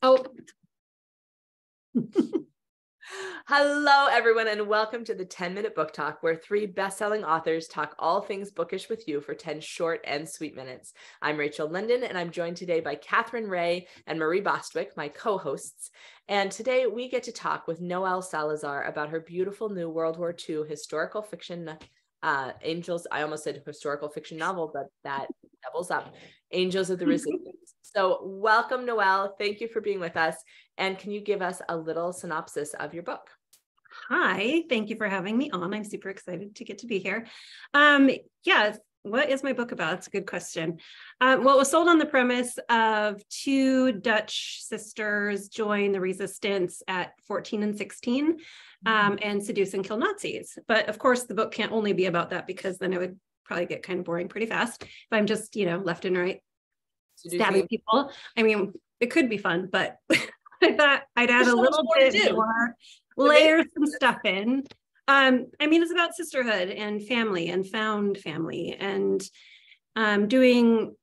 Oh, Hello, everyone, and welcome to the 10-Minute Book Talk, where three best-selling authors talk all things bookish with you for 10 short and sweet minutes. I'm Rachel Linden, and I'm joined today by Katherine Reay and Marie Bostwick, my co-hosts. And today we get to talk with Noelle Salazar about her beautiful new World War II historical fiction, Angels. I almost said historical fiction novel, but that doubles up. Angels of the Resistance. So welcome, Noelle. Thank you for being with us. And can you give us a little synopsis of your book? hi. Thank you for having me on. I'm super excited to get to be here. What is my book about? It's a good question. Well, it was sold on the premise of two Dutch sisters join the resistance at 14 and 16 and seduce and kill Nazis. But of course, the book can't only be about that, because then it would probably get kind of boring pretty fast if I'm just, left and right stabbing people. I mean, it could be fun, but I thought I'd add a little bit more, layer some stuff in. It's about sisterhood and family and found family and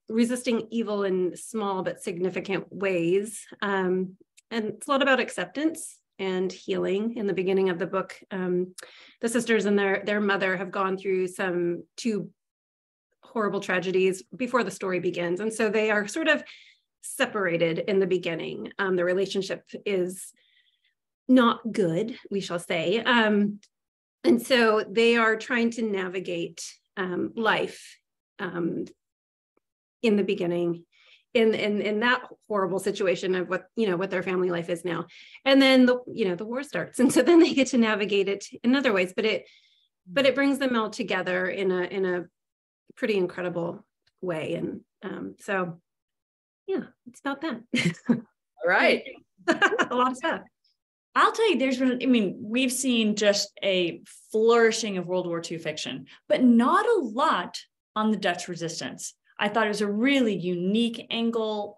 resisting evil in small but significant ways. And it's a lot about acceptance and healing. In the beginning of the book, the sisters and their mother have gone through two horrible tragedies before the story begins. And so they are sort of separated in the beginning. The relationship is not good, we shall say. And so they are trying to navigate life in the beginning in that horrible situation of what their family life is now. And then the war starts. And so then they get to navigate it in other ways, but it brings them all together in a pretty incredible way. And so yeah, it's about that. All right. A lot of stuff. I'll tell you, we've seen just a flourishing of World War II fiction, but not a lot on the Dutch resistance. I thought it was a really unique angle,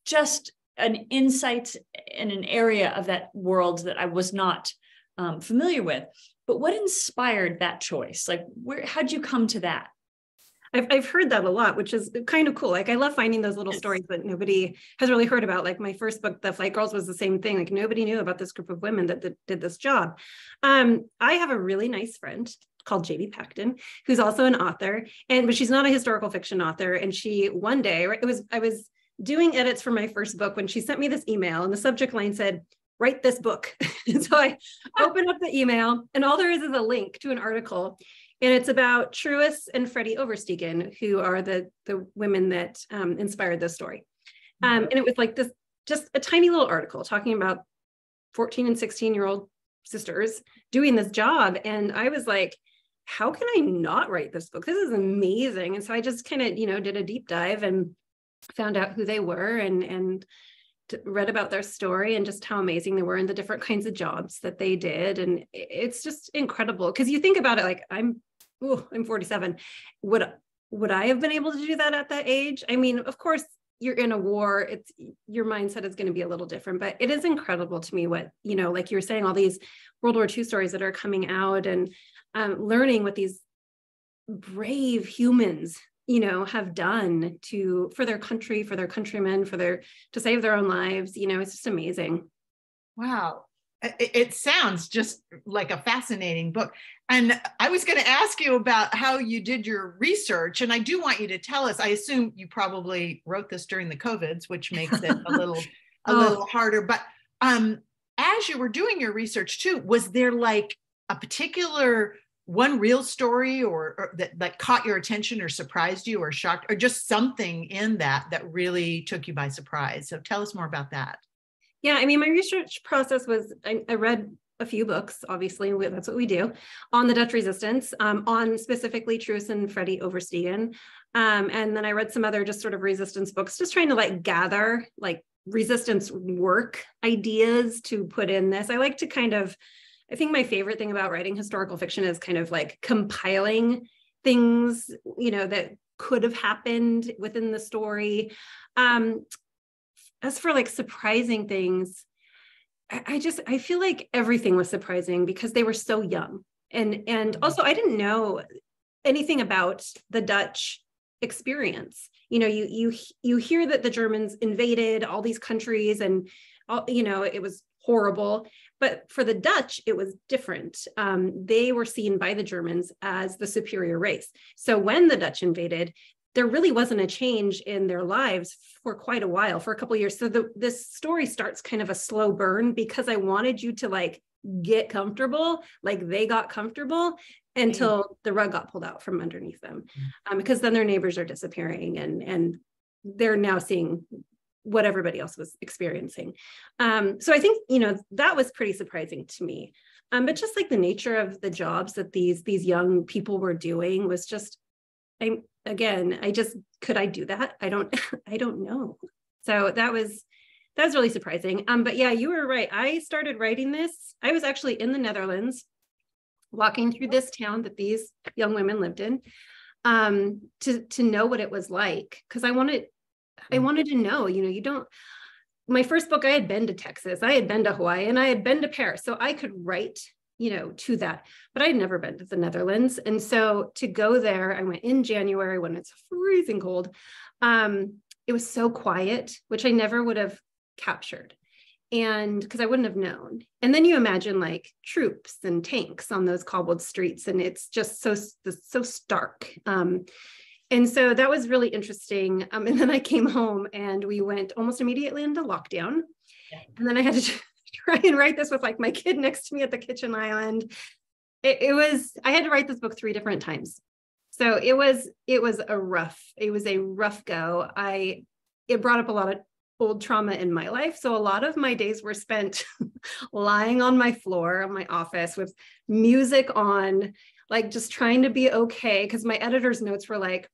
just an insight in an area of that world that I was not familiar with. But what inspired that choice? How'd you come to that? I've heard that a lot, which is kind of cool. I love finding those little stories that nobody has really heard about. My first book, The Flight Girls, was the same thing. Nobody knew about this group of women that did this job. I have a really nice friend called JB Paxton, who's also an author, but she's not a historical fiction author. And she one day, I was doing edits for my first book when she sent me this email, and the subject line said, "Write this book." And so I opened up the email, and all there is a link to an article. And it's about Truus and Freddie Overstegen, who are the women that inspired this story. And it was this, just a tiny little article talking about 14 and 16-year-old sisters doing this job. And I was like, how can I not write this book? This is amazing. And so I just kind of, did a deep dive and found out who they were and read about their story and just how amazing they were and the different kinds of jobs that they did. And it's just incredible, because you think about it, I'm 47. Would I have been able to do that at that age? Of course, you're in a war. Your mindset is going to be a little different, but it is incredible to me what, like you were saying, all these World War II stories that are coming out, and learning what these brave humans, have done for their country, for their countrymen, to save their own lives. It's just amazing. Wow. It sounds just like a fascinating book. And I was going to ask you about how you did your research. And I do want you to tell us, I assume you probably wrote this during the COVIDs, which makes it a little harder. But as you were doing your research too, was there a particular one real story or that caught your attention or surprised you or shocked, or just something in that really took you by surprise? So tell us more about that. Yeah, my research process was, I read a few books, obviously, that's what we do, on the Dutch resistance, on specifically Truus and Freddie Overstegen. And then I read some other just sort of resistance books, just trying to gather resistance work ideas to put in this. I like to I think my favorite thing about writing historical fiction is kind of compiling things, that could have happened within the story. As for surprising things, I feel like everything was surprising because they were so young. And also I didn't know anything about the Dutch experience. You hear that the Germans invaded all these countries and all, it was horrible. But for the Dutch, it was different. They were seen by the Germans as the superior race. So when the Dutch invaded, there really wasn't a change in their lives for quite a while, for a couple of years. So this story starts kind of a slow burn because I wanted you to like get comfortable, like they got comfortable until the rug got pulled out from underneath them. Because then their neighbors are disappearing and they're now seeing what everybody else was experiencing. So I think, that was pretty surprising to me. But just like the nature of the jobs that these young people were doing was just, could I do that? I don't know. So that was really surprising. But yeah, you were right. I started writing this. I was actually in the Netherlands, walking through this town that these young women lived in, to know what it was like. Cause I wanted to know, my first book, I had been to Texas, I had been to Hawaii, and I had been to Paris. So I could write, to that, but I had never been to the Netherlands. And so to go there, I went in January when it's freezing cold. It was so quiet, which I never would have captured. And because I wouldn't have known. And then you imagine like troops and tanks on those cobbled streets, and it's just so stark. And so that was really interesting. And then I came home and we went almost immediately into lockdown. Yeah. And then I had to try and write this with like my kid next to me at the kitchen island. I had to write this book 3 different times. So it was a rough go. It brought up a lot of old trauma in my life. So a lot of my days were spent lying on my floor of my office with music on, like just trying to be okay. Because my editor's notes were like,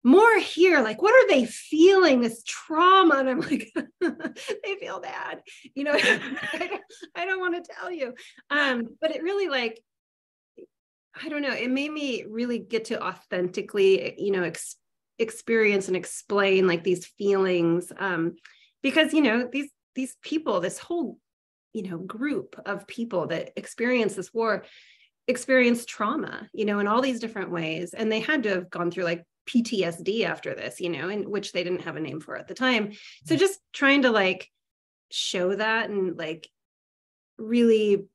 more here, like, what are they feeling, this trauma? And I'm like, they feel bad. I don't want to tell you. But it really I don't know, it made me really get to authentically, experience and explain like these feelings. Because, these people, this whole, group of people that experience this war, experience trauma, in all these different ways. And they had to have gone through like PTSD after this, in which they didn't have a name for at the time. So just trying to like show that and like really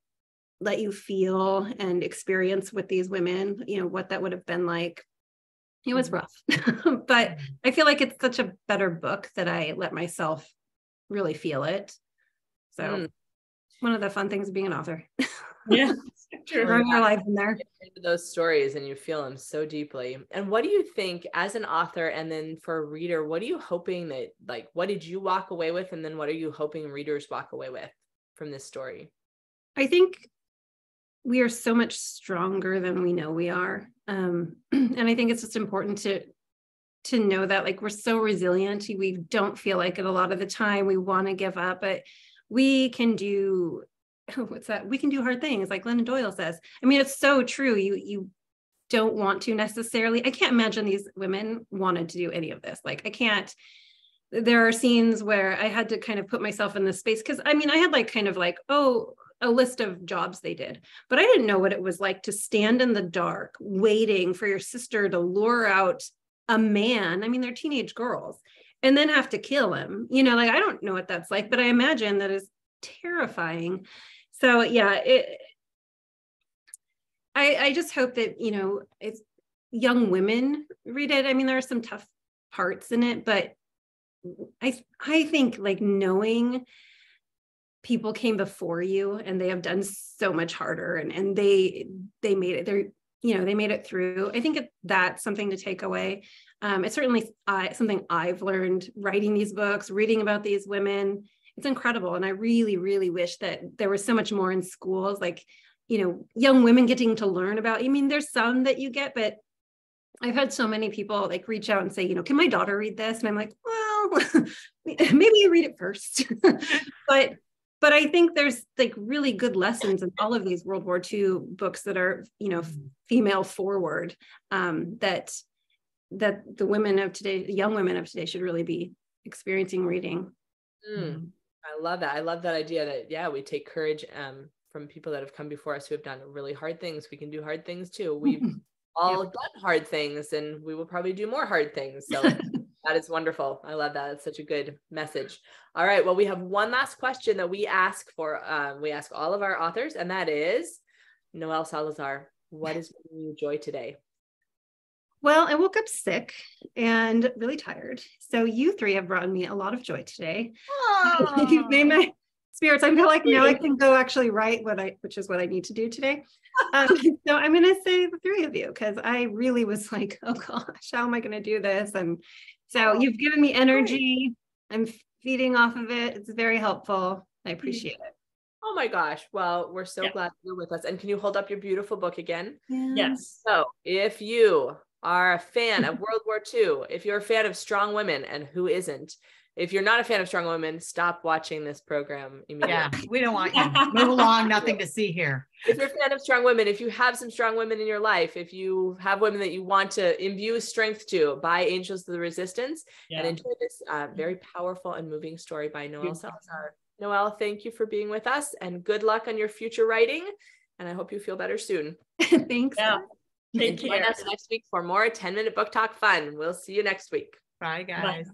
let you feel and experience with these women, what that would have been like. It was rough, but I feel like it's such a better book that I let myself really feel it. So one of the fun things of being an author. Yeah. Throwing your life in there. Into those stories and you feel them so deeply. And what do you think as an author, and then for a reader, what are you hoping that, like, what did you walk away with? And then what are you hoping readers walk away with from this story? I think we are so much stronger than we know we are. And I think it's just important to know that, like, we're so resilient. We don't feel like it a lot of the time. We want to give up, but we can do we can do hard things, like Glennon Doyle says. I mean, it's so true. You don't want to necessarily. I can't imagine these women wanted to do any of this. Like, I can't. There are scenes where I had to kind of put myself in this space, because I mean, I had like kind of like, a list of jobs they did, but I didn't know what it was like to stand in the dark waiting for your sister to lure out a man. I mean, they're teenage girls, and then have to kill him. Like, I don't know what that's like, but I imagine that is terrifying. So yeah, I just hope that, if young women read it, I mean, there are some tough parts in it, but I think like knowing people came before you and they have done so much harder, and they made it, they made it through. I think that's something to take away. It's certainly something I've learned writing these books, reading about these women. It's incredible. And I really, really wish that there was so much more in schools, like, young women getting to learn about, I mean, there's some that you get, but I've had so many people like reach out and say, can my daughter read this? And I'm like, well, maybe you read it first. But I think there's like really good lessons in all of these World War II books that are, female forward, that the women of today, young women of today, should really be experiencing reading. I love that. I love that idea that, yeah, we take courage from people that have come before us who have done really hard things. We can do hard things too. all done hard things, and we will probably do more hard things. So that is wonderful. I love that. It's such a good message. All right. Well, we have one last question that we ask for. We ask all of our authors, and that is, Noelle Salazar, what is bringing you joy today? Well, I woke up sick and really tired. So you three have brought me a lot of joy today. You've made my spirits. I feel like now I can go actually write which is what I need to do today. So I'm going to say the three of you, because I really was like, oh gosh, how am I going to do this? And so you've given me energy. I'm feeding off of it. It's very helpful. I appreciate it. Oh my gosh. Well, we're so glad you're with us. And can you hold up your beautiful book again? Yes. So if you are a fan of World War II, if you're a fan of strong women, and who isn't, if you're not a fan of strong women, stop watching this program immediately. Yeah, we don't want you. Move along, nothing to see here. If you're a fan of strong women, if you have some strong women in your life, if you have women that you want to imbue strength to, buy Angels of the Resistance and enjoy this very powerful and moving story by Noelle Salazar. Noelle, thank you for being with us, and good luck on your future writing. And I hope you feel better soon. Thanks. Yeah. Join us next week for more 10-minute book talk fun. We'll see you next week. Bye, guys. Bye.